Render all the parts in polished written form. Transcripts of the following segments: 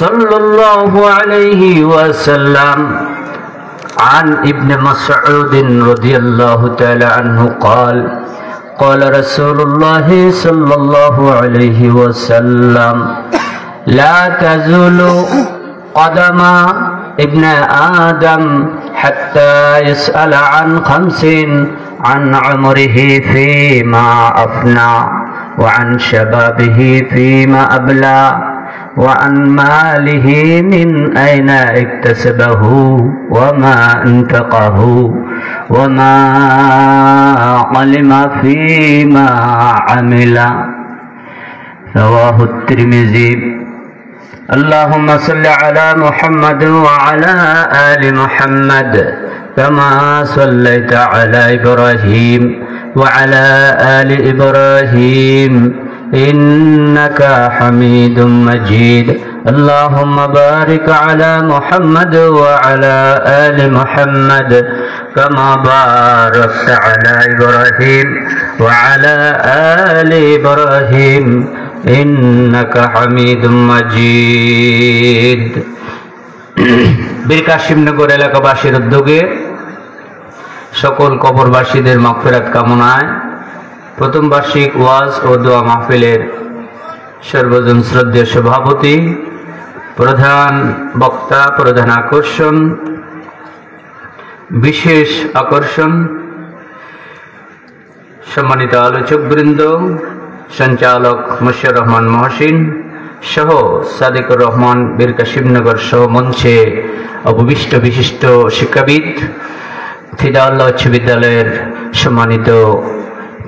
صلى الله عليه وسلم. عن ابن مسعود رضي الله تعالى عنه قال قال رسول الله صلى الله عليه وسلم لا تزول قدم ابن آدم حتى يسأل عن خمس: عن عمره فيما أفنى، وعن شبابه فيما أبلى، وعن ماله من أين اكتسبه وما انفقه، وما علم فيما عمل. رواه الترمذي. اللهم صل على محمد وعلى آل محمد كما صليت على إبراهيم وعلى آل إبراهيم إنك حميد مجيد. اللهم بارك على محمد وعلى آل محمد كما باركت على إبراهيم وعلى آل إبراهيم إنك حميد مجيد. বীর কাশিমনগর এলাকাবাসীর উদ্যোগে সকল কবরবাসীদের মাগফিরাত কামনায় প্রথম বার্ষিক ওয়াজ ও দোয়া মাহফিলের সর্বজন শ্রদ্ধেয় সভাপতি, প্রধান বক্তা, প্রধান আকর্ষণ, বিশেষ আকর্ষণ, সম্মানিত আলোচকবৃন্দ, সঞ্চালক মুশাররফ রহমান মহসিন সহ সাদিকুর রহমান বীর কাশিমনগর সহ মঞ্চে উপবিষ্ট বিশিষ্ট শিক্ষাবিদ, ফিদাউল্লাহ উচ্চ বিদ্যালয়ের সম্মানিত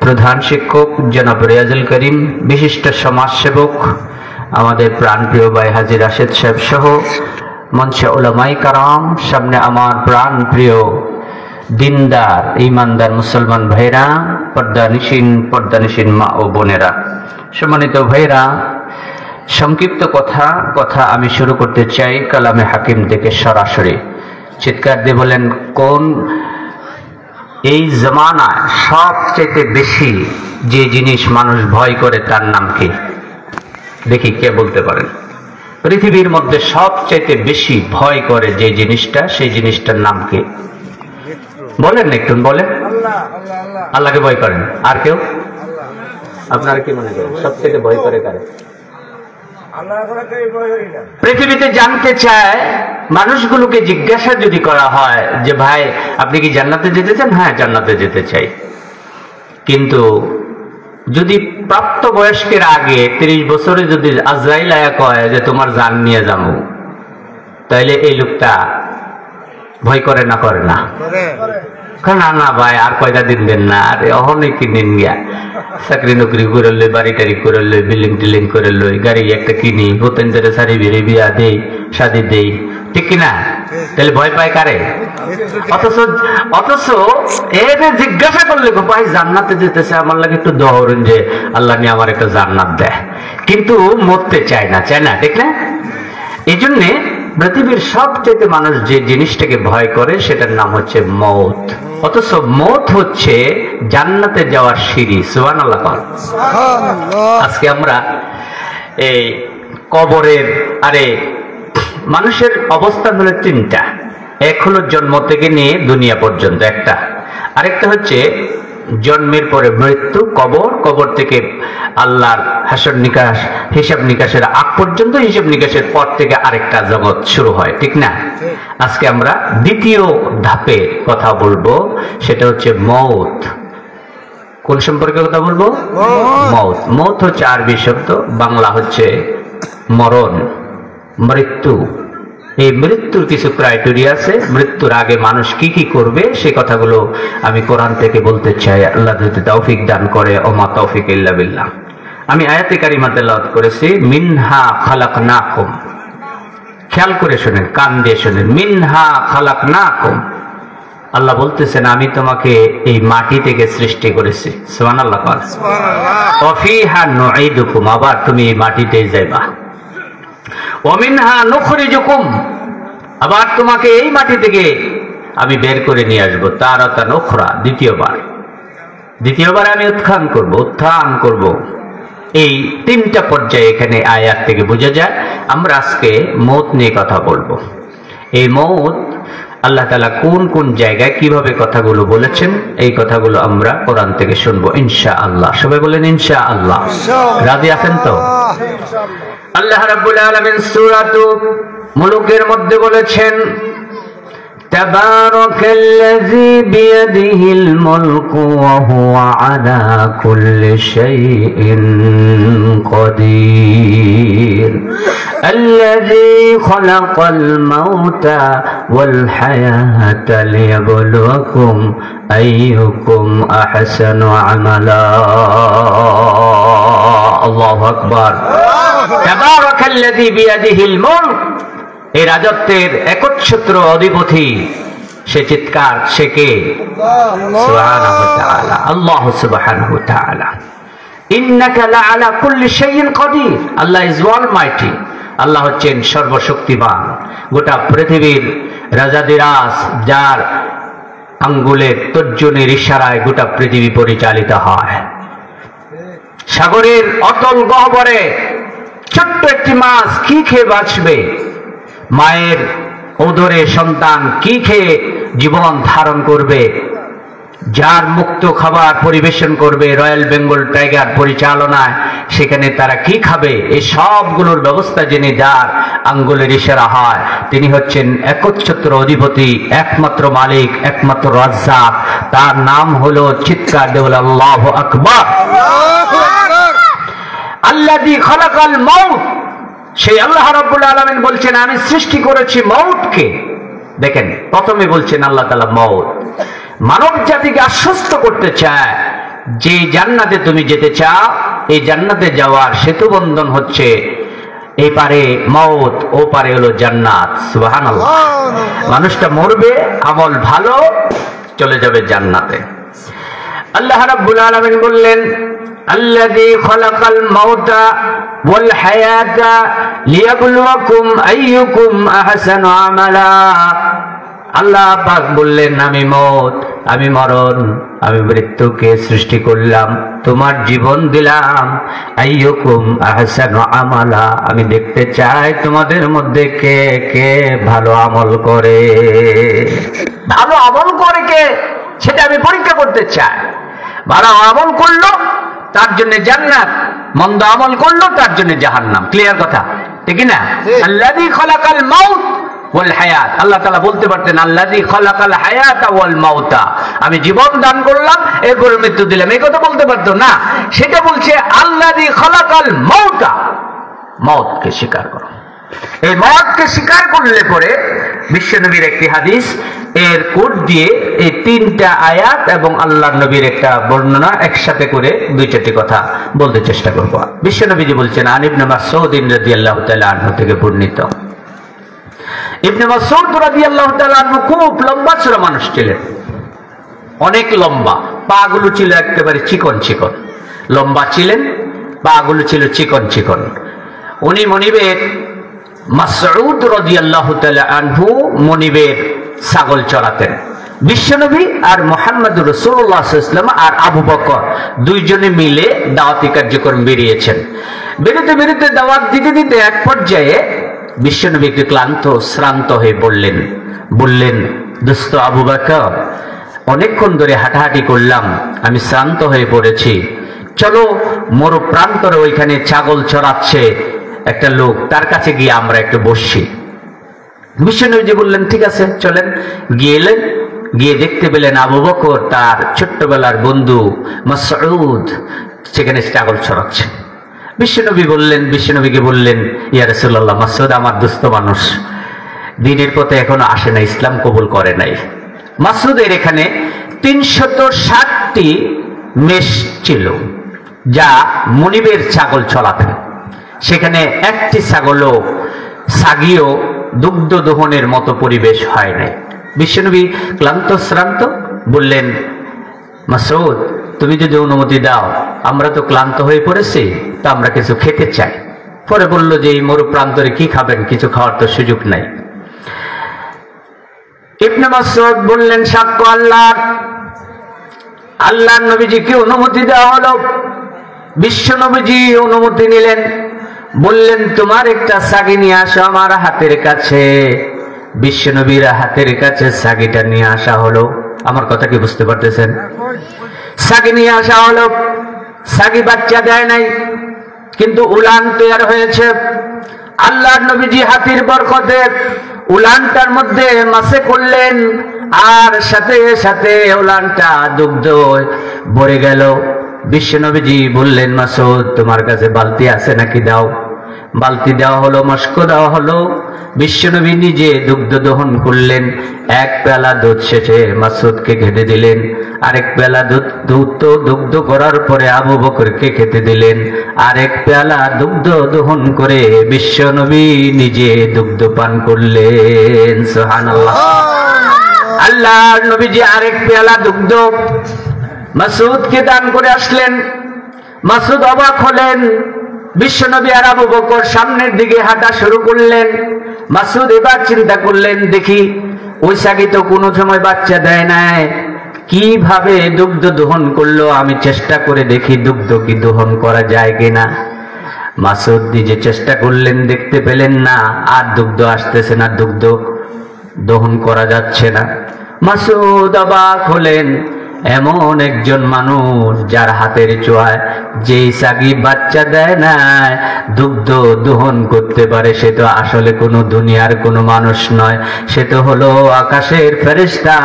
প্রধান শিক্ষক জনাব রিয়াজুল করিম, বিশিষ্ট সমাজসেবক আমাদের প্রাণপ্রিয় ভাই হাজী রাশেদ সাহেব সহ মঞ্চে উলামায়ে কারাম, সামনে আমার প্রাণপ্রিয় দিনদার ঈমানদার মুসলমান ভাইরা, পর্দানিশীন মা ও বোনেরা, সম্মানিত ভাইরা, সংক্ষিপ্ত কথা আমি শুরু করতে চাই কালামে হাকিম থেকে সরাসরি। চিৎকার দিয়ে বলেন, কোন এই জমানায় সবচেয়ে বেশি যে জিনিস মানুষ ভয় করে তার নাম কি? দেখি কে বলতে পারেন। পৃথিবীর মধ্যে সবচেয়ে বেশি ভয় করে যে জিনিসটা, সেই জিনিসটার নাম কি? বলেন একটু, বলেন। আল্লাহকে ভয় করেন। আর কেউ? আপনারা কি মনে করেন সবচেয়ে ভয় করে কারে? পৃথিবীতে জানতে চায় মানুষগুলোকে জিজ্ঞাসা যদি করা হয় যে ভাই আপনি কি জান্নাতে যেতে চান? হ্যাঁ, জান্নাতে যেতে চাই। কিন্তু যদি প্রাপ্ত বয়স্কের আগে 30 বছরে যদি আজরাইল আয়া কয় যে তোমার জান নিয়ে যাবো, তাইলে এই লোকটা ভয় করে না? করে না? না না ভাই, আর কয়টা দিন দেন না, আর অনেক দিন গিয়া চাকরি নকরি করে লই, বাড়ি টাড়ি করে লই, বিল্ডিং টিল্ডিং করে লই, গাড়ি একটা কিনি, হতেন ধরে সারি বেড়ে বিয়া দেই, শাদি দেই, ঠিক কিনা? তাহলে ভয় পায় কারে? অথচ এদের জিজ্ঞাসা করলে ভাই জান্নাতে যেতেছে, আমার লাগে একটু দৌড়েন যে আল্লাহ নিয়ে আমার একটা জান্নাত দেয়, কিন্তু মরতে চায় না, ঠিক না? এই জন্যে পৃথিবীর সবচেয়ে মানুষ যে জিনিসটাকে ভয় করে সেটার নাম হচ্ছে মৌত। অথচ মৌত হচ্ছে জান্নাতে যাওয়ার সিঁড়ি। সুবহানাল্লাহ। আজকে আমরা এই কবরের, মানুষের অবস্থান হলো 3টা। এক হলো জন্ম থেকে নিয়ে দুনিয়া পর্যন্ত একটা, আরেকটা হচ্ছে জন্মের পরে মৃত্যু, কবর থেকে আল্লাহর হাসর নিকাশ, হিসাব নিকাশের আগ পর্যন্ত, হিসাব নিকাশের পর থেকে আরেকটা জগৎ শুরু হয়, ঠিক না? আজকে আমরা দ্বিতীয় ধাপে কথা বলবো, সেটা হচ্ছে মৌত। কোন সম্পর্কে কথা বলবো? মৌত। মৌত হচ্ছে আরবি শব্দ, বাংলা হচ্ছে মরণ, মৃত্যু। এই মৃত্যুর কিছু ক্রাইটেরিয়া আছে। মৃত্যুর আগে মানুষ কি কি করবে সেই কথাগুলো আমি কোরআন থেকে বলতে চাই। আল্লাহ যদি তৌফিক দান করে, ওমা তৌফিক ইল্লা বিল্লাহ। আমি আয়াতে কারিমা তেলাওয়াত করেছি, মিনহা খালাকনাকুম। খেয়াল করে শুনেন, কান দিয়ে শুনেন। মিনহা খালাকনাকুম, আল্লাহ বলতেছেন আমি তোমাকে এই মাটি থেকে সৃষ্টি করেছি। সুবহানাল্লাহ। ওয়া ফিহা নুঈদুকুম, আবার তুমি এই মাটিতেই যাইবা। ওমিনহা নুখরিজুকুম, আবার তোমাকে এই মাটি থেকে আমি বের করে নিয়ে আসবো। তারাতান উখরা, দ্বিতীয়বার আমি উত্থান করব। এই তিনটা পর্যায়ে এখানে আয়াত থেকে বোঝা যায়। আমরা আজকে মৌত নিয়ে কথা বলবো। এই মৌত আল্লাহ তাআলা কোন কোন জায়গায় কিভাবে কথাগুলো বলেছেন, এই কথাগুলো আমরা কোরআন থেকে শুনবো ইনশাআল্লাহ। সবাই বলেন ইনশাআল্লাহ। রাজি আছেন তো? আল্লাহ রাব্বুল আলামিন সূরাতুল মুলুকের মধ্যে বলেছেন, তাবারাকাল্লাযী বিয়াদিহিল মুলকু ওয়া হুয়া আলা কুল্লি শাইইন কাদির আল্লাযী খালাকাল মাউতা ওয়াল হায়াতা লিয়াবলুয়াকুম আইয়ুকুম আহসানু আমালা। আল্লাহু আকবার। তাবারাকাল্লাযী বিয়াদিহিল মুলক, এই রাজত্বের একচ্ছত্র অধিপতি, সে চিৎকার, সে কে? সুবহানাহু ওয়া তাআলা, আল্লাহ সুবহানাহু ওয়া তাআলা। ইন্নাকা লাআলা কুল্লি শাইইন কাদির, আল্লাহ ইজ অলমাইটি, আল্লাহ হচ্ছেন সর্বশক্তিমান। গোটা পৃথিবীর রাজাদিরাজ, যার আঙ্গুলের তর্জনীর ইশারায় গোটা পৃথিবী পরিচালিত হয়। সাগরের অতল গহ্বরে ছোট্ট একটি মাছ কি খেয়ে বাঁচবে? মায়ের উদরে সন্তান কি খেয়ে জীবন ধারণ করবে? যার মুক্ত খাবার পরিবেশন করবে রয়্যাল বেঙ্গল টাইগার পরিচালনায়, সেখানে তারা কি খাবে? এই সবগুলোর ব্যবস্থা যিনি, যার আঙ্গুলের ইশারা হয়, তিনি হচ্ছেন একচ্ছত্র অধিপতি, একমাত্র মালিক, একমাত্র রাজ্জাক। তার নাম হলো, চিৎকার দেওয়াল আল্লাহু আকবার। আল্লাযী খালাকাল মাউত, সেই আল্লাহ রাব্বুল আলামিন বলছেন, আমি সৃষ্টি করেছি মউতকে। দেখেন, প্রথমে বলছেন আল্লাহ তাআলা মউত। মানব জাতিকে আশ্বস্ত করতে চায় যে জান্নাতে তুমি যেতে চাও, এই জান্নাতে যাওয়ার সেতু বন্ধন হচ্ছে এই পারে মউত, ও পারে হলো জান্নাত। সুবহানাল্লাহ। মানুষটা মরবে, আমল ভালো, চলে যাবে জান্নাতে। আল্লাহ রাব্বুল আলামিন বললেন, আল্লাযী খালাকাল মাউতা ওয়াল হায়াতা লিয়াবলুয়াকুম আইয়ুকুম আহসানু আমালা। আল্লাহ পাক বললেন, আমি মওত, আমি মরণ, আমি মৃত্যুকে সৃষ্টি করলাম, তোমার জীবন দিলাম। আইয়ুকুম আহসানু আমালা, আমি দেখতে চাই তোমাদের মধ্যে কে কে ভালো আমল করে। ভালো আমল করে কে, সেটা আমি পরীক্ষা করতে চাই। ভালো আমল করলো তার জন্য জান্নাত, মন্দ আমল করলো তার জন্য জাহান্নাম। ক্লিয়ার কথা, ঠিক না? আল্লাযী খালাকাল মাউত ওয়াল হায়াত, আল্লাহ তাআলা বলতে পারতেন আল্লাযী খালাকাল হায়াতা ওয়াল মাউতা, আমি জীবন দান করলাম, এরপর মৃত্যু দিলাম, এই কথা বলতে পারতো না। সেটা বলছে আল্লাযী খালাকাল মাউতা, মওতকে স্বীকার করো। এই মওতকে স্বীকার করলে পরে বিশ্বনবীর একটি হাদিস এর কোট দিয়ে এই তিনটা আয়াত এবং আল্লাহর নবীর একটা বর্ণনা একসাথে করে দুই চারটি কথা বলতে চেষ্টা করব। বিশ্বনবীজি বলছেন, আন ইবনে মাসউদ রাদিয়াল্লাহু তাআলা আনহু থেকে বর্ণিত। ইবনে মাসউদ রাদিয়াল্লাহু তাআলা আনহু খুব লম্বা চড়া মানুষ ছিলেন, অনেক লম্বা, পা গুলো ছিল একেবারে চিকন চিকন, লম্বা ছিলেন, পা গুলো ছিল চিকন চিকন। উনি মনিবের, মাসউদ রাদিয়াল্লাহু তাআলা আনহু মনিবের ছাগল চড়াতেন। বিশ্বনবী আর মুহাম্মদুর রাসূলুল্লাহ সাল্লাল্লাহু আলাইহি ওয়াসাল্লাম আর আবু বকর দুইজনে মিলে দাওয়াতি কার্যক্রম বেরিয়েছেন। বেরোতে বেরোতে দাওয়াত দিতে দিতে এক পর্যায়ে বিশ্বনবী একটু ক্লান্ত শ্রান্ত হয়ে বললেন, দোস্ত আবু বকর, অনেকক্ষণ ধরে হাঁটাহাঁটি করলাম, আমি শ্রান্ত হয়ে পড়েছি, চলো মরু প্রান্তরে ওইখানে ছাগল চড়াচ্ছে একটা লোক, তার কাছে গিয়ে আমরা একটু বসছি। বিশ্বনবী বললেন, ঠিক আছে চলেন। গেলেন, গিয়ে দেখতে পেলেন আবু বকর তার ছোট্টবেলার বন্ধু মাসউদ সেখানে ছাগল চড়াচ্ছে। বিশ্বনবীকে বললেন, ইয়া রাসূলুল্লাহ, মাসউদ আমার দুস্থ মানুষ, দ্বীনের পথে এখনো আসে না, ইসলাম কবুল করে নাই। মাসউদের এখানে 360টি মেষ ছিল যা মনিবের ছাগল চড়াতেন। সেখানে একটি ছাগলও সাগীয় দুগ্ধ দহনের মতো পরিবেশ হয় নাই। বিশ্বনবী ক্লান্ত শ্রান্ত বললেন, মাসউদ, তুমি যদি অনুমতি দাও, আমরা তো ক্লান্ত হয়ে পড়েছি, তা আমরা কিছু খেতে চাই। পরে বলল যে এই মরু প্রান্তরে কি খাবেন, কিছু খাওয়ার তো সুযোগ নাই। ইবনে মাসউদ বললেন, সাক্ষ্য আল্লাহর নবীজিকে অনুমতি দেওয়া হলো। বিশ্বনবীজি অনুমতি নিলেন, বললেন তোমার একটা ছাগি নিয়ে আসো আমার হাতের কাছে। বিশ্বনবীর হাতের কাছে ছাগিটা নিয়ে আসা হলো। আমার কথা কি বুঝতে পারতেছেন? ছাগি নিয়ে আসা হলো। ছাগি বাচ্চা দেয় নাই, কিন্তু উলান তৈরি হয়েছে। আল্লাহর নবীজি হাতির বরকতে উলানটার মধ্যে মাসে করলেন, আর সাথে সাথে উলানটা দুগ্ধ ভরে গেল। বিশ্বনবীজি বললেন, মাসুদ তোমার কাছে বালতি আছে নাকি, দাও। বালতি দেওয়া হলো, মস্ক দেওয়া হলো। বিশ্বনবী নিজে দুগ্ধ দহন করলেন। এক পেলা দুধ শেষে মাসুদকে খেতে দিলেন। আরেক পেলা দুগ্ধ করার পরে আবু বকরকে খেতে দিলেন। আরেক পেলা দুগ্ধ দহন করে বিশ্বনবী নিজে দুগ্ধ পান করলেন। সুবহানাল্লাহ। আল্লাহর নবীজি আরেক পেলা দুগ্ধ মাসুদকে দান করে আসলেন। মাসুদ অবাক হলেন। বিশ্বনবী আর আবু বকর সামনের দিকে হাঁটা শুরু করলেন। মাসুদ এবার চিন্তা করলেন, দেখি ওই ছাগি তো কোনো সময় বাচ্চা দেয় নাই, কিভাবে দুগ্ধ দহন করলো, আমি চেষ্টা করে দেখি দুগ্ধ কি দহন করা যায় কিনা। মাসুদ নিজে চেষ্টা করলেন, দেখতে পেলেন না, আর দুগ্ধ আসতেছে না, দুগ্ধ দহন করা যাচ্ছে না। মাসুদ অবাক হলেন, এমন একজন মানুষ যার হাতের ছোঁয়ায় যেই ছাগি বাচ্চা দেয় না, দুগ্ধ দহন করতে পারে, সে তো আসলে কোনো দুনিয়ার কোনো মানুষ নয়, সে তো হলো আকাশের ফেরেশতা।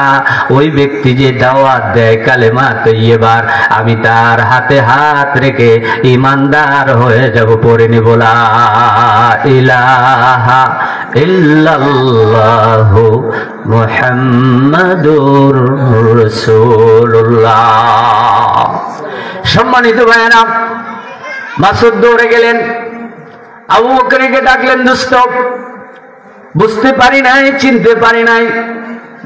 ওই ব্যক্তি যে দাওয়াত দেয় কালেমা তৈয়্যিবার, আমি তার হাতে হাত রেখে ঈমানদার হয়ে যাব, পড়ে নিব লা ইলাহা ইল্লাল্লাহু মুহাম্মাদুর রাসূলুল্লাহ। সম্মানিত ভাইয়েরা, মাসুদ দৌড়ে গেলেন, আবু বকরকে ডাকলেন, দোস্ত বুঝতে পারি নাই, চিনতে পারি নাই,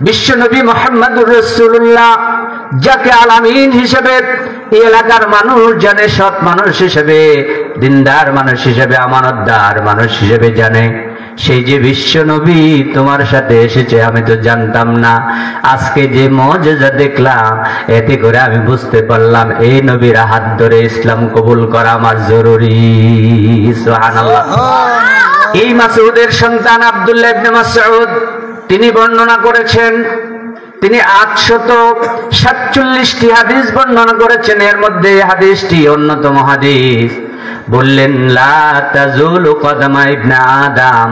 বিশ্বনবী মুহাম্মাদুর রাসূলুল্লাহ, যাকে আলামিন হিসেবে এই এলাকার মানুষ জানে, সৎ মানুষ হিসেবে, দিনদার মানুষ হিসেবে, আমানতদার মানুষ হিসেবে জানে, সেই যে বিশ্বনবী তোমার সাথে এসেছে আমি তো জানতাম না। আজকে যে মুজিজা দেখলাম, এতে করে আমি বুঝতে পারলাম এই নবীর হাত ধরে ইসলাম কবুল করা আমার জরুরি। সুবহানাল্লাহ। এই মাসউদের সন্তান আব্দুল্লাহ ইবনে মাসউদ, তিনি বর্ণনা করেছেন, তিনি 847টি হাদিস বর্ণনা করেছেন। এর মধ্যে হাদিসটি অন্যতম হাদিস। বললেন, লা তাজুলু কদমা ইবনে আদম,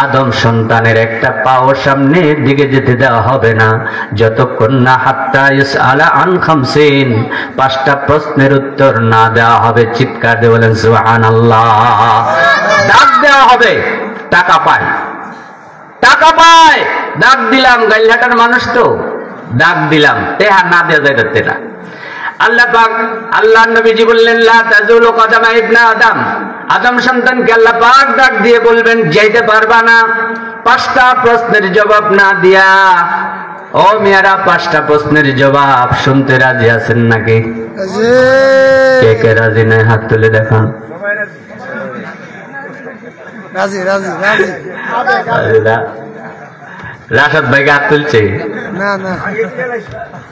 আদম সন্তানের একটা পাও সামনের দিকে যেতে দেওয়া হবে না যতক্ষণ না হাত্তা ইউসআলা আন খামসিন, 5টা প্রশ্নের উত্তর না দেওয়া হবে। চিৎকার দিয়ে বলেন সুবহানাল্লাহ। ডাক দেওয়া হবে, টাকা পায়, টাকা পায়, ডাক দিলাম, গাইলহাটার মানুষ তো, ডাক দিলাম, তেহা না দেওয়া যাইতে না। আল্লাহ পাক, আল্লাহ নবীজি বললেন, লা তাজুলু কদমা ইবনে আদম, আদম সন্তানকে আল্লাহ পাক ডাক দিয়ে বলবেন, যাইতে পারবা না 5টা প্রশ্নের জবাব না দিয়া। ও মেয়েরা, 5টা প্রশ্নের জবাব শুনতে রাজি আছেন নাকি? কে কে রাজি নাই হাত তুলে দেখান। রাজি রাজি রাজি। রাশাদ ভাই হাত তুলছে না, না,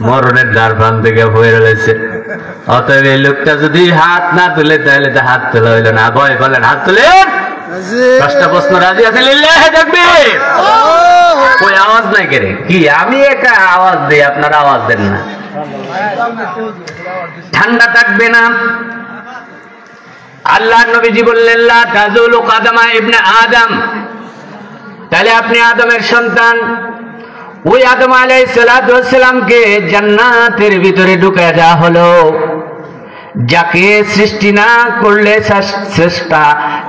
মরণের দ্বার প্রান্ত থেকে হয়ে রয়েছে। অতএব এই লোকটা যদি হাত না তুলে তাহলে তো হাত তোলা হইল না। ভয় বলেন, হাত তুলে। 5টা প্রশ্ন রাজি আছে, লিল্লাহি তাকবীর। কই আওয়াজ নাই কেরে? কি আমি একা আওয়াজ দেই, আপনারা আওয়াজ দেন না? ঠান্ডা থাকবে না। আল্লাহ নবীজি বললেন, লা তাজুলু কদমা ইবনে আদম, তাহলে আপনি আদমের সন্তান। ওই আদম আলাইহিস সালাতু ওয়াস সালামকে জান্নাতের ভিতরে ঢুকায় দেওয়া হলো। যাকে সৃষ্টি না করলে স্রষ্টা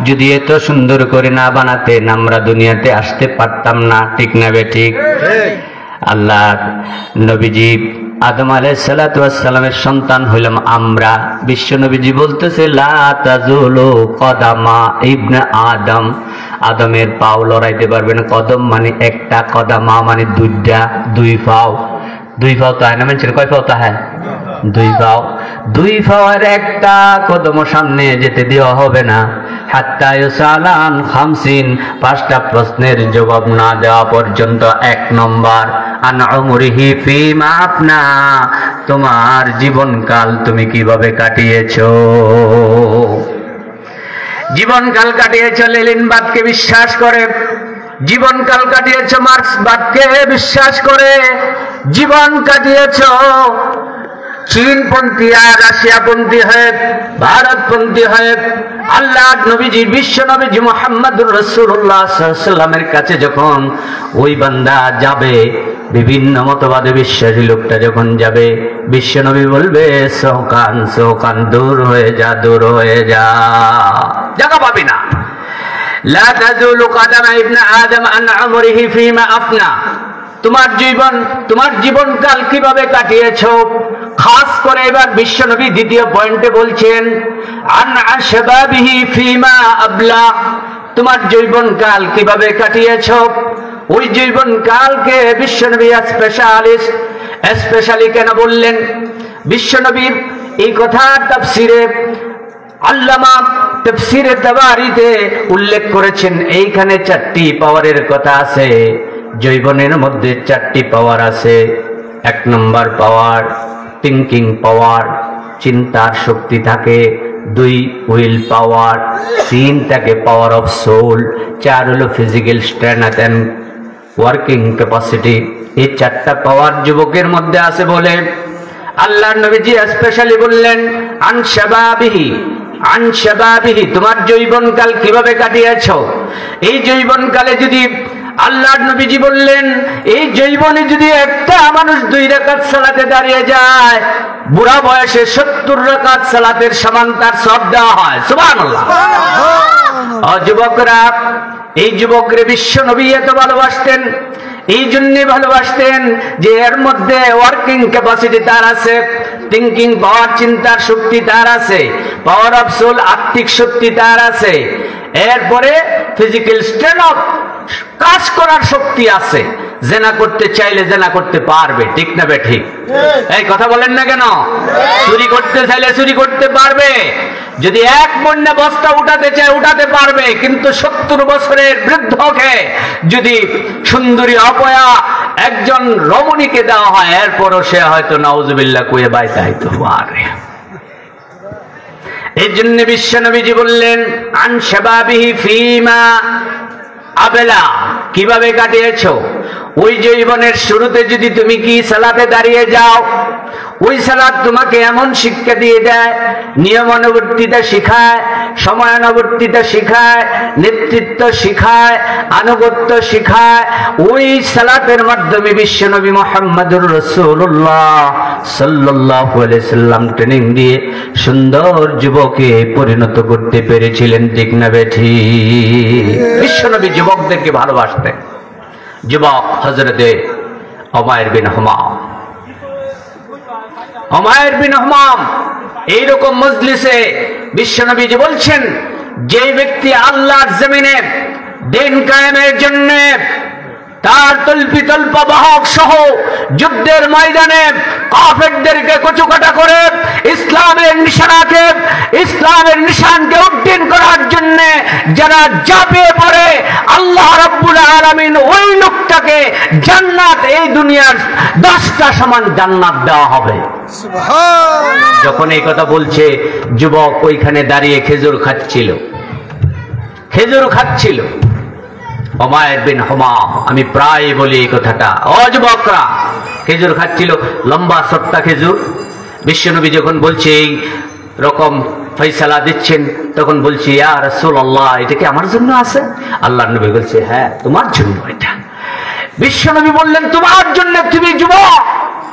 যদি এত সুন্দর করে না বানাতেন, আমরা দুনিয়াতে আসতে পারতাম না। ঠিক না বে ঠিক? আল্লাহ নবীজি আদম আলাইহিস সালাতু ওয়াস সালামের সন্তান হইলাম আমরা। বিশ্ব নবীজি বলতেছে, লা তাজুলু কদামা ইবনে আদম, আদমের পাও লড়াইতে পারবে না। কদম মানে একটা, কদামা মানে দুইটা, দুই পাও। দুই পাও তো হয় না, মানুষের কয় পাও তো হয়? দুই পাওয়ার একটা কদম সামনে যেতে দেওয়া হবে না, হাত্তা ইউসালান খামসিন, 5টা প্রশ্নের জবাব না দেওয়া পর্যন্ত। 1 নম্বর, আন উমরিহি ফিমা আফনা, তোমার জীবনকাল তুমি কিভাবে কাটিয়েছো। জীবনকাল কাটিয়েছো লেনিনবাদকে বিশ্বাস করে, জীবনকাল কাটিয়েছ মার্ক্সবাদকে বিশ্বাস করে, জীবন কাটিয়েছ চীনপন্থী আর রাশিয়াপন্থী হয়ে, ভারতপন্থী হয়ে। আল্লাহ নবীজি, বিশ্ব নবীজি মুহাম্মদুর রাসূলুল্লাহ সাল্লাল্লাহু আলাইহি ওয়াসাল্লামের কাছে যখন ওই বান্দা যাবে, বিভিন্ন মতবাদে বিশ্বাসী লোকটা যখন যাবে, বিশ্ব নবী বলবে সোকান সোকান, দূর হয়ে যা, দূর হয়ে যা, জায়গা পাবি না। লা তাজুলু কাদামা ইবনে আদম আন উমরিহি ফিমা আফনা, তোমার জীবনকাল কিভাবে কাটিয়েছো। খাস করে এবার বিশ্বনবী দ্বিতীয় পয়েন্টে বলছেন আন শাবাবিহি ফিমা আবলা, তোমার জীবনকাল কিভাবে কাটিয়েছো। ওই জীবনকালকে বিশ্বনবী স্পেশালি কেন বললেন। বিশ্বনবী এই কথা তাফসিরে আল্লামা তাফসিরে তাবারিতে উল্লেখ করেছেন। এইখানে 4টি পাওয়ারের কথা আছে, জৈবনের মধ্যে 4টি পাওয়ার আছে। 1 নম্বর পাওয়ার থিঙ্কিং পাওয়ার, চিন্তার শক্তি থাকে। 2 উইল পাওয়ার, 3 থাকে পাওয়ার অফ সোল, 4 হলো physical strength and working capacity. এই 4টা পাওয়ার যুবকের মধ্যে আছে বলে আল্লাহ নবীজি স্পেশালি বললেন আন শাবাবিহি, তোমার যৌবনকাল কিভাবে কাটিয়েছো। এই যৌবনকালে যদি আল্লাহর নবীজি বললেন, এই যৌবনে যদি একটা মানুষ 2 রাকাত সালাতে দাঁড়িয়ে যায়, বুড়া বয়সে 70 রাকাত সালাতের সমান তার সওয়াব দেওয়া হয়। সুবহানাল্লাহ। যুবকরা, এই যুবকরে বিশ্ব নবী এত ভালোবাসতেন, এই জন্যে ভালোবাসতেন যে এর মধ্যে ওয়ার্কিং ক্যাপাসিটি তার আছে, থিঙ্কিং পাওয়ার, চিন্তার শক্তি তার আছে, পাওয়ার অফ সোল, আত্মিক শক্তি তার আছে, এরপরে ফিজিক্যাল স্ট্রেংথ, কাজ করার শক্তি আছে। জেনা করতে চাইলে জেনা করতে পারবে, ঠিক না বে ঠিক? এই কথা বলেন না কেন? চুরি করতে চাইলে চুরি করতে পারবে, যদি 1 বন্যা বস্তা উঠাতে চায় উঠাতে পারবে। কিন্তু 70 বছরের বৃদ্ধকে যদি সুন্দরী অপয়া একজন রমণীকে দেওয়া হয়, এরপরও সে হয়তো নাউজুবিল্লাহ কুয়ে বাইতে হইতে পারে। এই জন্য বিশ্বনবীজি বললেন আন শাবাবিহি ফিমা আবলা, কিভাবে কাটিয়েছো। ওই জীবনের শুরুতে যদি তুমি কি সালাতে দাঁড়িয়ে যাও, ওই সালাত তোমাকে এমন শিক্ষা দিয়ে দেয়, নিয়মানুবর্তিতা শিখায়, সময়ানুবর্তিতা শিখায়, নেতৃত্ব শিখায়, আনুগত্য শিখায়। ওই সালাতের মাধ্যমে বিশ্বনবী মুহাম্মদুর রাসূলুল্লাহ সাল্লাল্লাহু আলাইহি সাল্লাম ট্রেনিং দিয়ে সুন্দর যুবকে পরিণত করতে পেরেছিলেন, ঠিক না বেঠি? বিশ্বনবী যুবকদেরকে ভালোবাসতেন। যুবক হযরতে উমাইর বিন হুমাম এইরকম মজলিসে বিশ্বনবীজি বলছেন, যে ব্যক্তি আল্লাহর জমিনে দিন কায়েমের জন্য তার তল্পা বাহক সহ যুদ্ধের ময়দানে কাফেরদেরকে কচুকাটা করে ইসলামের নিশানকে উড্ডীন করার জন্য যারা ঝাঁপিয়ে পড়ে, আল্লাহ রাব্বুল আলামিন ওই লোকটাকে জান্নাত, এই দুনিয়ার 10টা সমান জান্নাত দেওয়া হবে। সুবহানাল্লাহ। যখন এই কথা বলছে, যুবক ওইখানে দাঁড়িয়ে খেজুর খাচ্ছিল। উমাইর বিন হুমাম, আমি প্রায় বলি এই কথাটা, যুবকরা খেজুর খাচ্ছিল, লম্বা সত্তা খেজুর। বিশ্বনবী যখন বলছে এই রকম ফয়সালা দিচ্ছেন, তখন বলছি ইয়া রাসূলুল্লাহ, এটা কি আমার জন্য আছে? আল্লাহর নবী বলছে হ্যাঁ তোমার জন্য এটা। বিশ্বনবী বললেন তোমার জন্য, তুমি যুবক,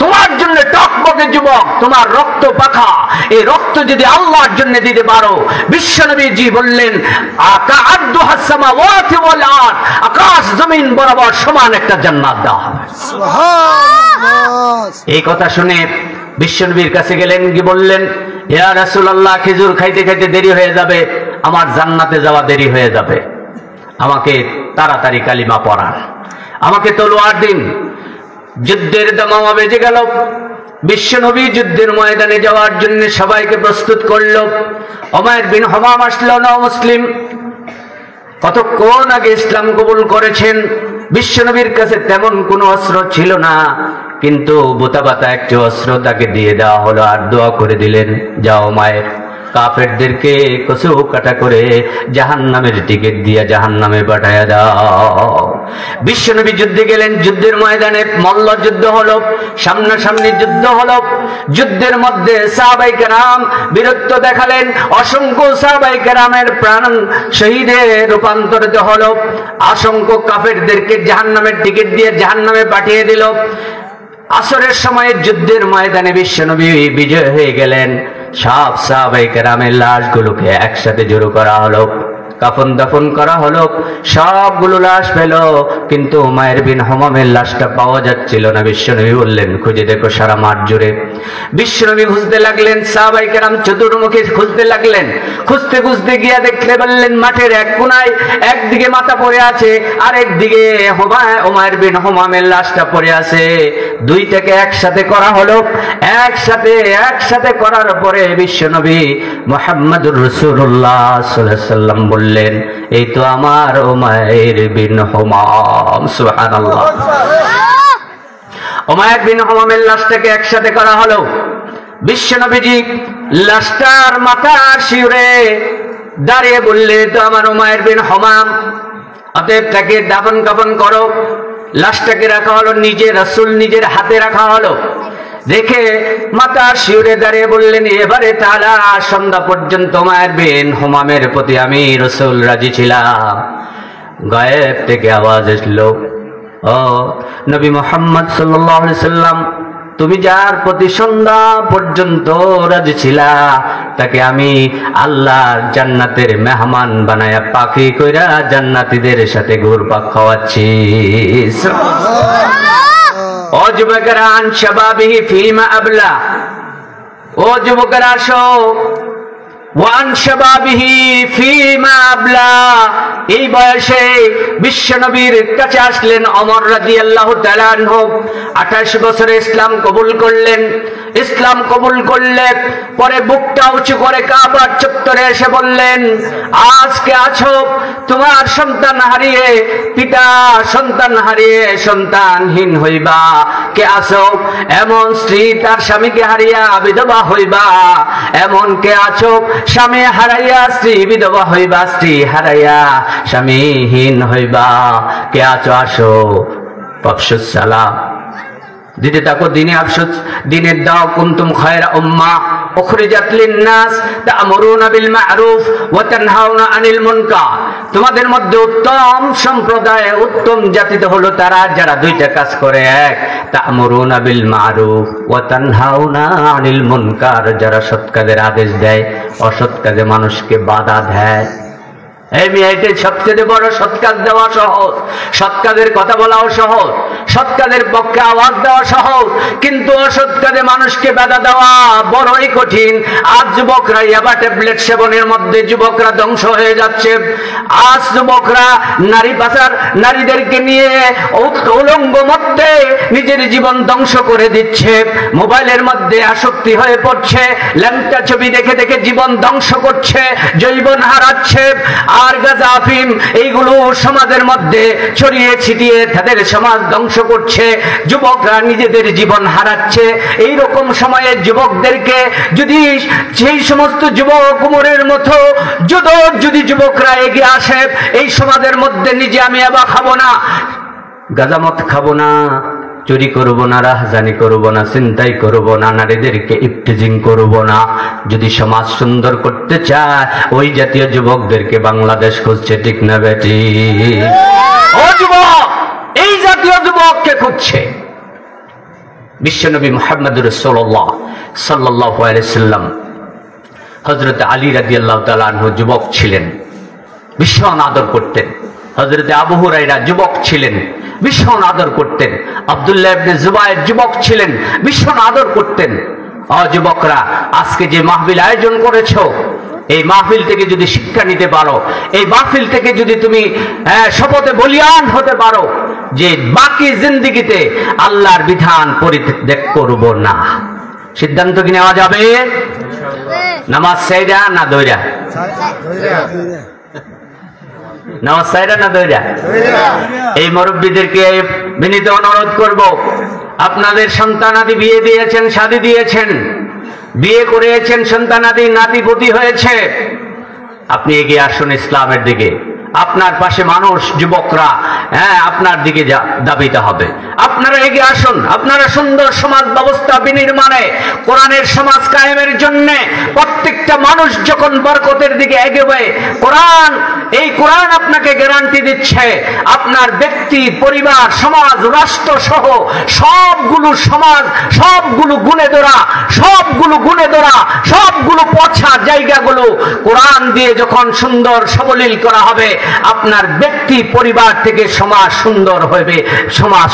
তোমার জন্য টকবকে যুবক, তোমার রক্ত পাখা, এই রক্ত যদি আল্লাহর জন্য দিতে পারো, বিশ্বনবীজি বললেন আকাশ জমিন বরাবর সমান একটা জান্নাত দেওয়া হবে। এই কথা শুনে বিশ্বনবীর কাছে গেলেন, কি বললেন, ইয়া রাসূলুল্লাহ, খেজুর খাইতে খাইতে দেরি হয়ে যাবে, আমার জান্নাতে যাওয়া দেরি হয়ে যাবে, আমাকে তাড়াতাড়ি কালিমা পড়ান, আমাকে তলোয়ার দিন। যুদ্ধের দামামা বেজে গেল। বিশ্বনবী যুদ্ধের ময়দানে যাওয়ার জন্য সবাইকে প্রস্তুত করলো। উমাইর বিন হামাম আসলো, না মুসলিম, কতক্ষণ আগে ইসলাম কবুল করেছেন। বিশ্বনবীর কাছে তেমন কোনো অস্ত্র ছিল না, কিন্তু বোতাবাতা একটি অস্ত্র তাকে দিয়ে দেওয়া হলো আর দোয়া করে দিলেন, যাও উমাইর, কাফেরদেরকে কচু কাটা করে জাহান্নামের টিকিট দিয়ে জাহান্নামে পাঠায়া দাও। বিশ্বনবী যুদ্ধে গেলেন। যুদ্ধের ময়দানে মল্ল যুদ্ধ হলো, সামনাসামনি যুদ্ধ হলো। যুদ্ধের মধ্যে সাহাবায়ে কেরাম বীরত্ব দেখালেন। অসংখ্য সাহাবায়ে কেরামের প্রাণ শহীদে রূপান্তরিত হলো। অসংখ্য কাফেরদেরকে জাহান্নামের টিকিট দিয়ে জাহান্নামে পাঠিয়ে দিল। আসরের সময়ে যুদ্ধের ময়দানে বিশ্বনবী বিজয় হয়ে গেলেন। সব সাহাবায়ে কেরামের লাশগুলোকে একসাথে জড়ো করা হলো, কাফন দাফন করা হলো। সবগুলো লাশ পেল, কিন্তু উমাইর বিন হামামের লাশটা পাওয়া যাচ্ছিল না। বিশ্বনবী বললেন, খুঁজে দেখো সারা মাঠ জুড়ে। বিশ্বনবী খুঁজতে লাগলেন, সাহাবায়ে কেরাম চতুর্মুখী খুঁজতে লাগলেন। খুঁজতে খুঁজতে গিয়ে দেখলে বললেন, মাঠের এক কোনায় একদিকে মাথা পড়ে আছে, আর একদিকে উমাইর বিন হামামের লাশটা পড়ে আছে। দুইটাকে একসাথে করা হলো। একসাথে করার পরে বিশ্বনবী মুহাম্মদুর রাসূলুল্লাহ সাল্লাল্লাহু আলাইহি ওয়াসাল্লাম বললেন, এই তো আমার উমাইর বিন হামাম। সুবহানাল্লাহ। উমাইর বিন হামামের লাশটাকে একসাথে করা হলো। বিশ্বনবীজি লাশটার মাথা শিউরে দাঁড়িয়ে বললেন, তো আমার উমাইর বিন হামাম, অতএব তাকে দাফন কাফন করো। লাশটাকে রাখা হলো, নিজে রাসূল নিজের হাতে রাখা হলো। দেখে মাথা শিউরে দাঁড়িয়ে বললেন, এবারে তাআলা সন্ধ্যা পর্যন্ত উমাইর বিন হামামের প্রতি আমি রাসূল রাজি ছিলাম। গায়েব থেকে আওয়াজ এসলো, ও নবী মুহাম্মদ সাল্লাল্লাহু আলাইহি সাল্লাম, তুমি যার প্রতি সন্ধ্যা পর্যন্ত রাজি ছিলা, তাকে আমি আল্লাহর জান্নাতের মেহমান বানায়া পাখি কইরা জান্নাতীদের সাথে ঘুরপাক খাওয়াচ্ছি। ও যুবকেরা, আন শাবাবিহি ফীমা আবলা, ও যুবকেরা আসো, ওয়ান শাবাবিহি ফীমা আবলা। এই বয়সে বিশ্বনবীর কাছে আসলেন ওমর রাদিয়াল্লাহু তাআলা আনহু। 28 বছরে ইসলাম কবুল করলেন। ইসলাম কবুল করলে পরে বুকটা উঁচু করে কাবার চত্বরে এসে বললেন, আজকে আছো তোমার সন্তান হারিয়ে, পিতা সন্তান হারিয়ে সন্তানহীন হইবা। কে আছো এমন স্ত্রী তার স্বামীকে হারিয়া বিধবা হইবা? এমন কে আছো স্বামী হারাইয়া স্ত্রী বিধবা হইবা, স্ত্রী হারাইয়া স্বামীহীন হইবা? কে আছো আসো, আফসুস সালাম দিতে থাকো, দিনে আফসুস, দিনের দাও। কুনতুম খায়রা উম্মাহ উখরিজাত লিন-নাস তা'মুরুনা বিল মা'রুফ ওয়া তানহাউনা আনিল মুনকার। তোমাদের মধ্যে উত্তম সম্প্রদায়, উত্তম জাতি হলো তারা যারা দুইটা কাজ করে। এক, তা'মুরুনা বিল মা'রুফ ওয়া তানহাউনা আনিল মুনকার, যারা সৎ কাজের আদেশ দেয়, অসৎ কাজে মানুষকে বাধা দেয়। এই মেয়েটি সবচেয়ে বড় সৎ কাজ দেওয়া সহজ, সৎ কাজের কথা বলাও সহজ, সৎ কাজের পক্ষে আওয়াজ দেওয়া সহজ, কিন্তু অসৎ কাজে মানুষকে বাধা দেওয়া বড়ই কঠিন। আজ যুবকরা ইয়াবা ট্যাবলেট সেবনের মধ্যে যুবকরা ধ্বংস হয়ে যাচ্ছে। আজ যুবকরা নারী পাচার, নারীদেরকে নিয়ে উলঙ্গ মধ্যে নিজের জীবন ধ্বংস করে দিচ্ছে। মোবাইলের মধ্যে আসক্তি হয়ে পড়ছে, ল্যাংটা ছবি দেখে দেখে জীবন ধ্বংস করছে, যৌবন হারাচ্ছে। আর গাঁজা, আফিম এইগুলো সমাজের মধ্যে ছড়িয়ে ছিটিয়ে তাদের সমাজ ধ্বংস করছে। যুবকরা নিজেদের জীবন হারাচ্ছে। এই রকম সময়ে যুবকদেরকে যদি সেই সমস্ত যুবক উমরের মতো যদি যুবকরা এগিয়ে আসে, এই সমাজের মধ্যে নিজে আমি এবার খাবো না, গাঁজা মদ খাবো না, চুরি করব না, রাহজানি করব না, চিন্তাই করব না, নারীদেরকে ইফটিজিং করব না, যদি সমাজ সুন্দর করতে চায়, ওই জাতীয় যুবকদেরকে বাংলাদেশ খুঁজছে, ঠিক না বেটি? ও যুবক, এই জাতীয় যুবককে খুঁজছে। বিশ্বনবী মুহাম্মদুর রাসূলুল্লাহ সাল্লাল্লাহু আলাইহি সাল্লাম, হযরত আলী রাদিয়াল্লাহু তাআলা আনহু যুবক ছিলেন, ভীষণ আদর করতেন। হযরত আবু হুরায়রা যুবক ছিলেন, ভীষণ আদর করতেন। আব্দুল্লাহ ইবনে জুবায়ের যুবক ছিলেন, ভীষণ আদর করতেন। ও যুবকরা, আজকে যে মাহফিল আয়োজন করেছো, এই মাহফিল থেকে যদি শিক্ষা নিতে পারো, এই মাহফিল থেকে যদি তুমি শপথে বলিয়ান হতে পারো যে বাকি জিন্দেগিতে আল্লাহর বিধান পরিত্যাগ করব না, সিদ্ধান্ত কি নেওয়া যাবে? নামাজ সাইরা না দইরা? নামাজ সাইরা না দইরা? এই মুরব্বীদেরকে বিনীত অনুরোধ করব, আপনাদের সন্তানাদি বিয়ে দিয়েছেন, শাদী দিয়েছেন, বিয়ে করেছেন, সন্তানাদি নাতিপুতি হয়েছে, আপনি এগিয়ে আসুন ইসলামের দিকে। আপনার পাশে মানুষ, যুবকরা আপনার দিকে দাবিতে হবে। আপনারা এগিয়ে আসুন, আপনারা সুন্দর সমাজ ব্যবস্থা বিনির্মাণে, কোরআনের সমাজ কায়েমের জন্য প্রত্যেকটা মানুষ যখন বরকতের দিকে এগোবে, এই কোরআন আপনাকে গ্যারান্টি দিচ্ছে আপনার ব্যক্তি, পরিবার, সমাজ, রাষ্ট্র সহ সবগুলো সমাজ, সবগুলো গুণে ধরা, সবগুলো পচা জায়গাগুলো কোরআন দিয়ে যখন সুন্দর সবলীল করা হবে, আপনার ব্যক্তি, পরিবার থেকে সমাজ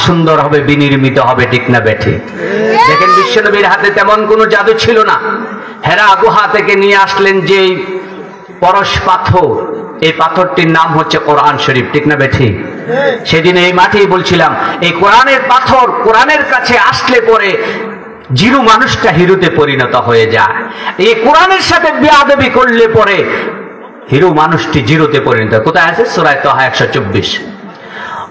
সুন্দর হবে, বিনির্মিত হবে। ঠিক না বেঠিক? দেখেন, বিশ্বনবীর হাতে তেমন কোনো জাদু ছিল না। হেরা গুহা থেকে নিয়ে আসলেন যে পরশ পাথর, এই পাথরটির নাম হচ্ছে কোরআন শরীফ। ঠিক না বেঠিক? সেদিন এই মাঠেই বলছিলাম, এই কোরআনের পাথর কোরআনের কাছে আসলে পরে জিরু মানুষটা হিরোতে পরিণত হয়ে যায়। এই কোরআনের সাথে বেয়াদবি করলে পরে হিরো মানুষটি জিরোতে পরিণত। কোথায় আছে? সূরা তাহা 124।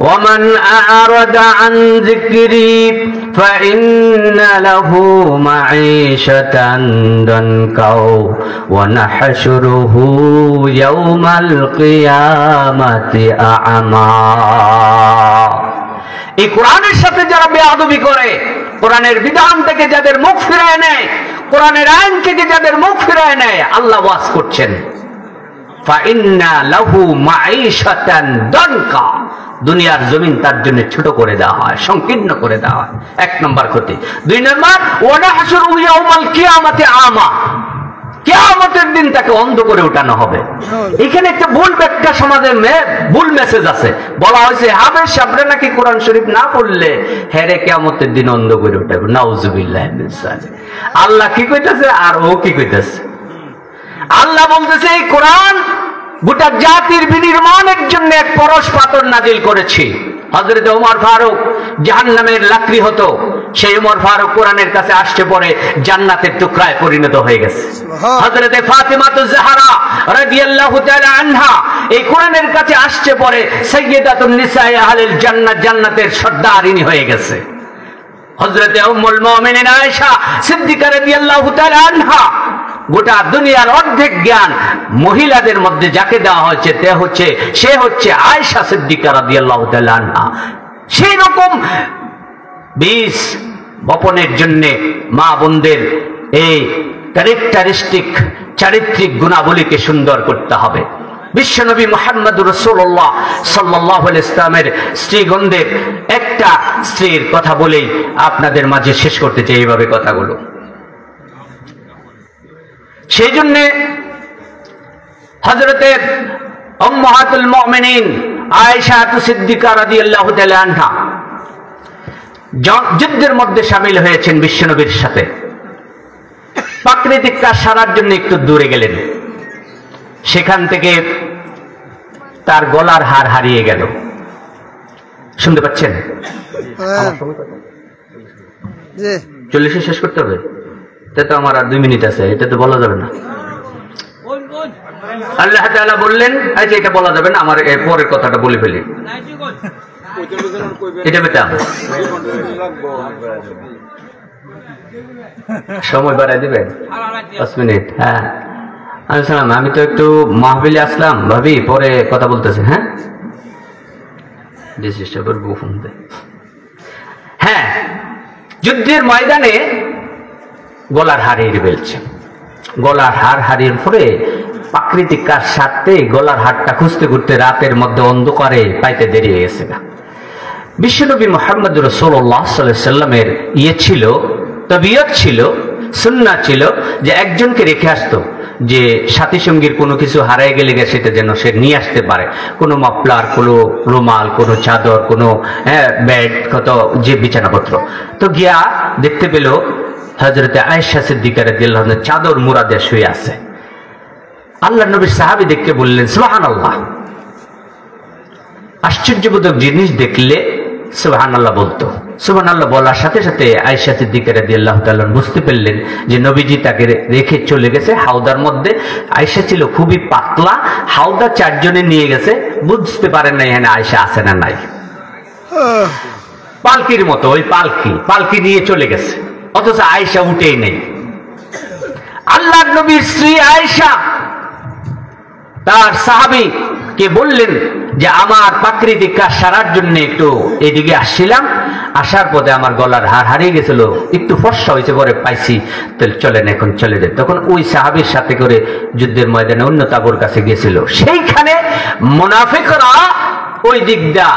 ومن أعرض عن ذكري فإن له معيشة ضنكا ونحشره يوم القيامة أعمى। এই কোরআনের সাথে যারা বেয়াদবি করে, কোরআনের বিধান থেকে যাদের মুখ ফিরায় নেয়, কোরআনের আইন থেকে যাদের মুখ ফিরায় নেয়, আল্লাহ ওয়াজ করছেন, ফাইন্না লাহু মাঈশাতান দানকা, দুনিয়ার জমিন তার জন্য ছোট করে দেওয়া হয়, সংকীর্ণ করে দেওয়া হয়। এক নম্বর ক্ষতি। দুই নম্বর, ওয়া নাহশুরু ইয়াউমাল কিয়ামাতি আমা, কিয়ামতের দিন তাকে অন্ধ করে উঠানো হবে। এখানে একটা ভুল ব্যাখ্যা, সমাজে ভুল মেসেজ আছে। বলা হয়েছে হাফেজ সাহেবরা নাকি কোরআন শরীফ না পড়লে হেরে কিয়ামতের দিন অন্ধ করে উঠাবে। নাউজুবিল্লাহ মিন যালিক। আল্লাহ কি কইতেছে আর ও কি কইতেছে? আল্লাহ বলতেছে, এই কোরআন গোটা জাতির বিনির্মাণের জন্য এক পরশ পাথর নাজিল করেছি। হযরত ওমর ফারুক জাহান্নামের লাকড়ি হতো, সেই ওমর ফারুক কোরআনের কাছে আসছে পরে জান্নাতের টুকরায় পরিণত হয়ে গেছে। হযরত ফাতিমাতুজ জাহরা রাদিয়াল্লাহু তাআলা আনহা এই কোরআনের কাছে আসছে পরে সাইয়্যিদাতুন নিসায়ে আহলিল জান্নাত, জান্নাতের সর্দারিনী হয়ে গেছে। হযরত উম্মুল মুমিনিন আয়েশা সিদ্দিকা রাদিয়াল্লাহু তাআলা আনহা গোটা দুনিয়ার অর্ধেক জ্ঞান মহিলাদের মধ্যে যাকে দেওয়া হয়েছে সে হচ্ছে আয়েশা সিদ্দিকা রাদিয়াল্লাহু তাআলা আনহা। সেই রকম বীজ বপনের জন্য মা বোনদের এই ক্যারেক্টারিস্টিক, চারিত্রিক গুণাবলীকে সুন্দর করতে হবে। বিশ্বনবী মুহাম্মদুর রাসূলুল্লাহ সাল্লাল্লাহু আলাইহি ওয়াসাল্লামের স্ত্রীগণদের একটা স্ত্রীর কথা বলেই আপনাদের মাঝে শেষ করতে চাই এইভাবে কথাগুলো। সেই জন্য হযরতে উম্মাহাতুল মুমিনিন আয়েশা সিদ্দিকা রাদিয়াল্লাহু তাআলা আনহা যুদ্ধের মধ্যে শামিল হয়েছেন বিশ্বনবীর সাথে। প্রাকৃতিক কাজ সারার জন্য একটু দূরে গেলেন, সেখান থেকে তার গলার হার হারিয়ে গেল। শুনতে পাচ্ছেন? 40 শেষ করতে হবে, এটা তো আমার আর 2 মিনিট আছে, এটা তো বলা যাবে না। আল্লাহ তাআলা বললেন, আচ্ছা এটা বলা যাবে না, আমার পরের কথাটা বলে ফেলি। এটা বেটা সময় বাড়াই দিবেন 5 মিনিট। হ্যাঁ, আমি তো একটু মাহফিলে আসলাম, ভাবি পরে কথা বলতেছে। হ্যাঁ, হ্যাঁ, যুদ্ধের ময়দানে গলার হারিয়ে ফেলছে। গলার হার হারিয়ে পরে প্রাকৃতিক কার সাথে গলার হারটা খুঁজতে খুঁজতে রাতের মধ্যে অন্ধকারে পাইতে দেরি হয়ে গেছে। বিশ্বনবী মুহাম্মদুর রাসূলুল্লাহ সাল্লাল্লাহু আলাইহি ওয়াসাল্লামের ছিল, তবিয়ত ছিল, সুন্নাহ ছিল যে একজনকে রেখে আসতো, যে সাথী সঙ্গীর কোনো কিছু হারায় গেলে সেটা যেন সে নিয়ে আসতে পারে। কোনো মাফলার, কোনো রুমাল, কোনো চাদর, কোনো বেড, কত যে বিছানাপত্র। তো গিয়া দেখতে পেল হযরতে আয়েশা সিদ্দিকা রাদিয়াল্লাহু আনহা চাদর মুড়া দিয়ে শুয়ে আছে। আল্লাহ নবীর সাহাবী দেখতে বললেন সুবহানাল্লাহ। আশ্চর্যবোধক জিনিস দেখলে সুবহানাল্লাহ বলতো। সুবহানাল্লাহ বলার সাথে সাথে আয়েশা সিদ্দিকা রাদিয়াল্লাহু তাআলা বুঝতে পারলেন যে নবীজি তাকে রেখে চলে গেছে হাউদার মধ্যে। আয়েশা ছিল খুবই পাতলা, হাউদা 4 জনে নিয়ে গেছে, বুঝতে পারেন না এখানে আয়েশা আছে না নাই। পালকির মতো ওই পালকি নিয়ে চলে গেছে, অথচ আয়েশা উঠেই নেই। আল্লাহর নবীর স্ত্রী আয়েশা তার সাহাবী কে বললেন যে আমার প্রাকৃতিক কাজ সারার জন্য একটু এদিকে আসছিলাম, আসার পথে আমার গলার হার হারিয়ে গেছিল, একটু ফর্সা হয়েছে, পরে পাইছি, তাহলে চলেন এখন চলে যায়। তখন ওই সাহাবীর সাথে করে যুদ্ধের ময়দানে অন্য তাবুর কাছে গেছিল। সেইখানে মুনাফিকরা ওই দিকটা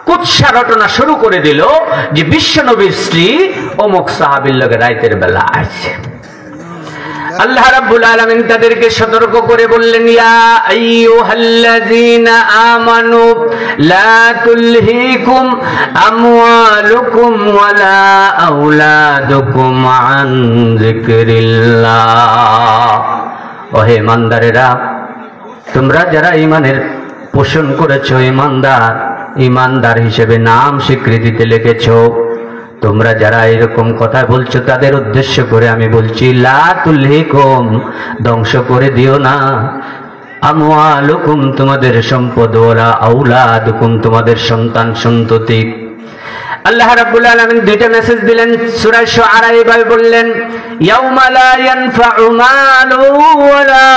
কুৎসা রটনা শুরু করে দিল যে বিশ্বনবীর স্ত্রী অমুক সাহাবীর লগে রাতের বেলা আসছে। আল্লাহ রাব্বুল আলামিন তাদেরকে সতর্ক করে বললেন, ইয়া আইয়ুহাল্লাযীনা আমানু লা তুলহিকুম আমওয়ালুকুম ওয়ালা আওলাদুকুম আন যিকরিল্লাহ। ওহে ইমানদারেরা, তোমরা যারা ঈমানের পোষণ করেছো, ঈমানদার হিসেবে নাম স্বীকৃতিতে লিখেছো, তোমরা যারা এরকম কথা বলছো তাদের উদ্দেশ্য করে আমি বলছি, লা তুলহিকুম, ধ্বংস করে দিও না, আমওয়ালুকুম, তোমাদের সম্পদ, ওয়ালা আওলাদুকুম, তোমাদের সন্তান সন্ততি। আল্লাহ রাব্বুল আলামিন দুইটা মেসেজ দিলেন সূরা শুআরা, এইভাবে বললেন, ইয়াউমা লা ইয়ানফাউ মালু ওয়ালা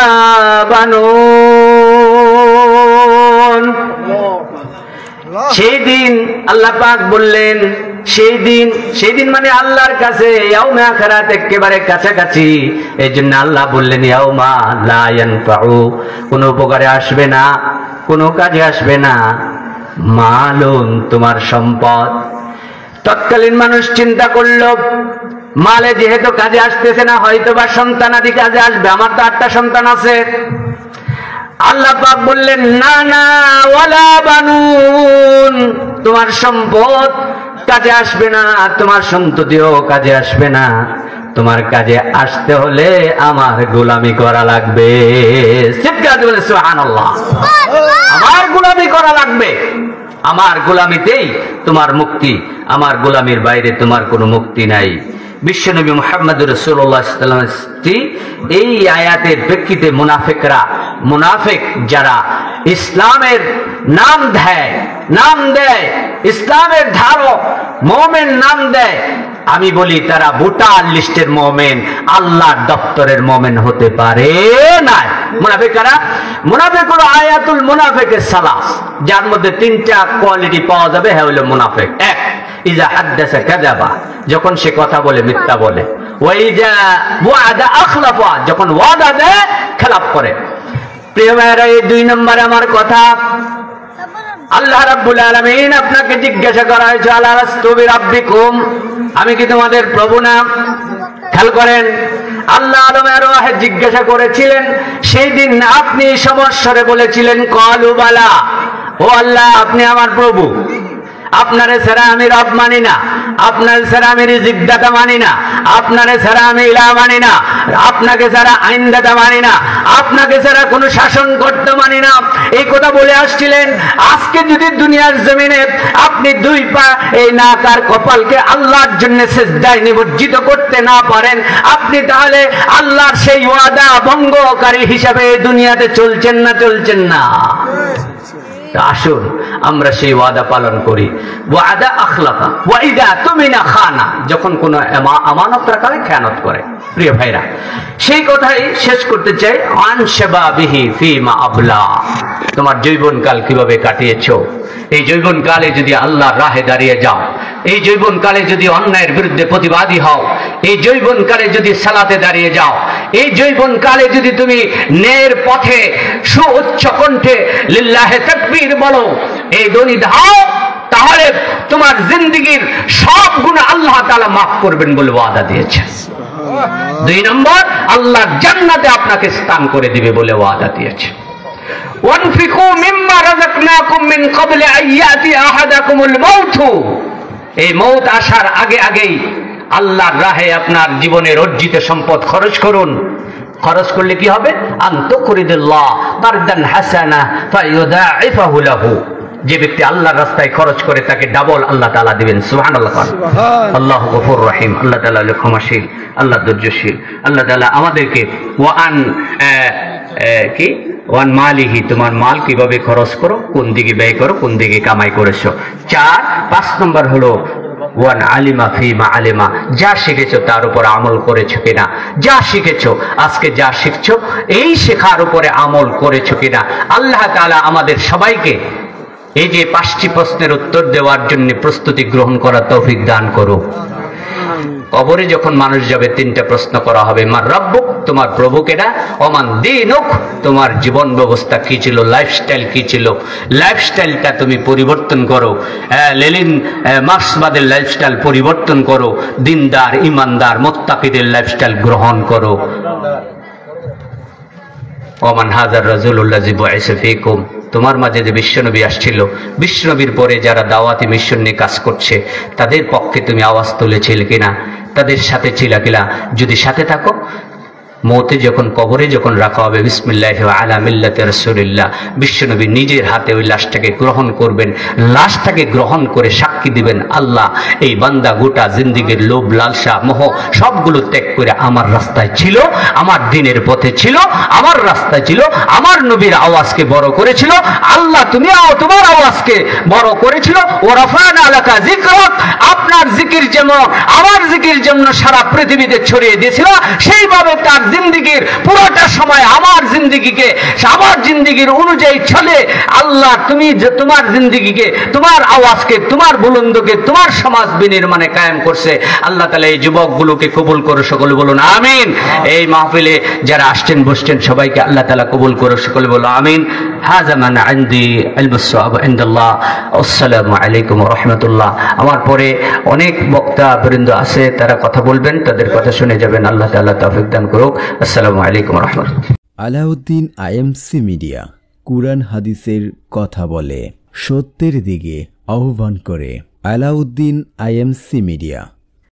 বানুন। সেই দিন আল্লাহ পাক বললেন, সেই দিন মানে আল্লাহর কাছে ইয়াউমে আখিরাত একেবারে কাছাকাছি। এই জন্য আল্লাহ বললেন ইয়াউমা লা ইয়ানফাউ, কোনো উপকারে আসবে না, কোনো কাজে আসবে না, মালুন, তোমার সম্পদ। তৎকালীন মানুষ চিন্তা করলো, মালে যেহেতু কাজে আসতেছে না, হয়তো বা সন্তানাদি কাজে আসবে, আমার তো 8টা সন্তান আছে। আল্লাহ পাক বললেন, না না, ওয়ালা বানুন, তোমার সম্পদ কাজে আসবে না, তোমার সন্ততিও কাজে আসবে না, তোমার কাজে আসতে হলে আমার গোলামি করা লাগবে। চিৎকার দিয়ে বলে সুবহানাল্লাহ, আমার গোলামি করা লাগবে, আমার গোলামিতেই তোমার মুক্তি, আমার গোলামির বাইরে তোমার কোনো মুক্তি নাই। বিশ্বনবী মুহাম্মদ রাসূলুল্লাহ সাল্লাল্লাহু আলাইহি ওয়াসাল্লাম এই আয়াতের প্রেক্ষিতে মুনাফিক যারা ইসলামের নাম দেয়, ইসলামের ধারক মুমিন নাম দেয়, আমি বলি তারা ভোটার লিস্টের মুমিন, আল্লাহর দপ্তরের মুমিন হতে পারে না। মুনাফিক হলো আয়াতুল মুনাফিকের সালাস, যার মধ্যে 3টা কোয়ালিটি পাওয়া যাবে। হ্যাঁ হলো মুনাফিক, এক, ইজা হাদ্দাসা কাযাবা, যখন সে কথা বলে মিথ্যা বলে, ওয়া ইজা ওয়াদা আখলাফা, যখন ওয়াদা দেয় খেলাপ করে। প্রিয় ভাইরা, এই 2 নম্বরে আমার কথা। আল্লাহ রাব্বুল আলামিন আপনাকে জিজ্ঞাসা করা হয়েছে, আলাস্তু বিরাব্বিকুম, আমি কি তোমাদের প্রভু না? খেয়াল করেন, আল্লাহ আদমের ওয়াহে জিজ্ঞাসা করেছিলেন, সেই দিন আপনি সমস্বরে বলেছিলেন, ক্বালু বালা, ও আল্লাহ আপনি আমার প্রভু, আপনারে ছাড়া আমি রব মানি না, আপনার ছাড়া আমি রিজিকদাতা মানি না, আপনারে ছাড়া আমি ইলাহ মানি না, আপনাকে ছাড়া আইনদাতা মানি না, আপনাকে ছাড়া কোনো শাসনকর্তা মানি না, এই কথা বলে আসছিলেন। আজকে যদি দুনিয়ার জমিনে আপনি 2 পা এই নাক আর কপালকে আল্লাহর জন্য সিজদায় নিমজ্জিত করতে না পারেন, আপনি তাহলে আল্লাহর সেই ওয়াদা ভঙ্গকারী হিসাবে দুনিয়াতে চলছেন না? আসুন আমরা সেই ওয়াদা পালন করি। ওয়াদা আখলাফা ওয়া ইদা তুমিনা খানা, যখন কোন আমানত রাখা হয় খেয়ানত করে। প্রিয় ভাইরা, সেই কথাই শেষ করতে চাই। আন শাবাবিহি ফিমা আবলা, তোমার যৌবনকাল কিভাবে কাটিয়েছো? এই যৌবনকালে যদি আল্লাহর রাহে দাঁড়িয়ে যাও, এই যৌবনকালে যদি অন্যায়ের বিরুদ্ধে প্রতিবাদী হও, এই যৌবনকালে যদি সালাতে দাঁড়িয়ে যাও, এই যৌবনকালে যদি তুমি ন্যায়ের পথে সুউচ্চ কণ্ঠে লিল্লাহে তাকবীর বলো, এই ধ্বনি দাও, তাহলে তোমার জিন্দেগীর সব গুনাহ আল্লাহ তাআলা মাফ করবেন বলে ওয়াদা দিয়েছেন। 2 নম্বর, আল্লাহর জান্নাতে আপনাকে স্থান করে দিবে বলে ওয়াদা দিয়েছেন। ওয়ানফিকু মিম্মা রাযাকনাকুম মিন ক্বাবলি আন ইয়াতি আহাদাকুমুল মাউত, এই মউত আসার আগেই আল্লাহর রাহে আপনার জীবনের অর্জিত সম্পদ খরচ করুন। খরচ করলে কি হবে? আন তুকরিদুল্লাহ কারদান হাসানা ফায়ুদাইফাহু লাহু, যে ব্যক্তি আল্লাহর রাস্তায় খরচ করে তাকে ডাবল আল্লাহ তাআলা দিবেন। সুবহানাল্লাহ। আল্লাহু গফুর রহিম, আল্লাহ তাআলা হলো ক্ষমাশীল, আল্লাহ ধৈর্যশীল। আল্লাহ তাআলা আমাদেরকে ওয়ান মালিহি, তোমার মাল কিভাবে খরচ করো, কোন দিকে ব্যয় করো, কোন দিকে কামাই করেছো। 5 নম্বর হলো ওয়ান আলিমা ফিমা আলিমা, যা শিখেছো তার উপর আমল করেছো কিনা। যা শিখেছো, আজকে যা শিখছো এই শেখার উপরে আমল করেছো কিনা। আল্লাহ তাআলা আমাদের সবাইকে এই যে 5টি প্রশ্নের উত্তর দেওয়ার জন্য প্রস্তুতি গ্রহণ করার তৌফিক দান করুক। কবরে যখন মানুষ যাবে 3টা প্রশ্ন করা হবে। মার রাব্বুক, তোমার প্রভু কেডা। ওমান দীনুক, তোমার জীবন ব্যবস্থা কি ছিল, লাইফস্টাইল কি ছিল। লাইফস্টাইলটা তুমি পরিবর্তন করো, লেলিন মার্ক্সবাদের লাইফস্টাইল পরিবর্তন করো, দিনদার ইমানদার মুত্তাকিদের লাইফস্টাইল গ্রহণ করো। ওমান হাজার রাজুলুল্লাযী বুইসা ফীকুম, তোমার মাঝে যে বিশ্বনবী আসছিল, বিশ্বনবীর পরে যারা দাওয়াতি মিশন নিয়ে কাজ করছে তাদের পক্ষে তুমি আওয়াজ তুলেছিলে কিনা, তাদের সাথে ছিল কিনা। যদি সাথে থাকো, মৌতে যখন কবরে যখন রাখা হবে, বিসমিল্লাহি ওয়া আলা মিল্লাতি রাসূলিল্লাহ, বিশ্বনবী নিজের হাতে ওই লাশটাকে গ্রহণ করবেন। লাশটাকে গ্রহণ করে সাক্ষী দিবেন, আল্লাহ এই বান্দা গোটা জিন্দেগীর লোভ লালসা মোহ সবগুলো ত্যাগ করে আমার রাস্তায় ছিল, আমার দিনের পথে ছিল, আমার রাস্তায় ছিল, আমার নবীর আওয়াজকে বড় করেছিল। আল্লাহ তুমি তোমার আওয়াজকে বড় করেছিল। ও রাফানা লাকা যিকরাক, আপনার জিকির যেমন আমার জিকির যেমন সারা পৃথিবীতে ছড়িয়ে দিয়েছিল, সেইভাবে তার জিন্দেগীর পুরোটা সময় আমার জিন্দেগীর অনুযায়ী চলে। আল্লাহ তুমি যে তোমার জিন্দেগীকে, তোমার আওয়াজকে, তোমার বুলন্দকে তোমার সমাজ বিনির্মাণে কায়েম করছে। আল্লাহ তাআলা এই যুবকগুলোকে কবুল করো, সকলে বলুন আমিন। এই মাহফিলে যারা আসছেন বসছেন সবাইকে আল্লাহ তাআলা কবুল করো, সকলে বলো আমিন। হাযা মান ইনদি ইলমুস সাওয়াব ইনদাল্লাহ। আসসালামু আলাইকুম ওয়া রাহমাতুল্লাহ। আমার পরে অনেক বক্তা বৃন্দ আছে, তারা কথা বলবেন, তাদের কথা শুনে যাবেন। আল্লাহ তাআলা তৌফিক দান করুক। আসসালামু আলাইকুম ওয়া রাহমাতুল্লাহ। আলাউদ্দিন আইএমসি মিডিয়া কুরআন হাদিসের কথা বলে, সত্যের দিকে আহ্বান করে। Alauddin IMC media.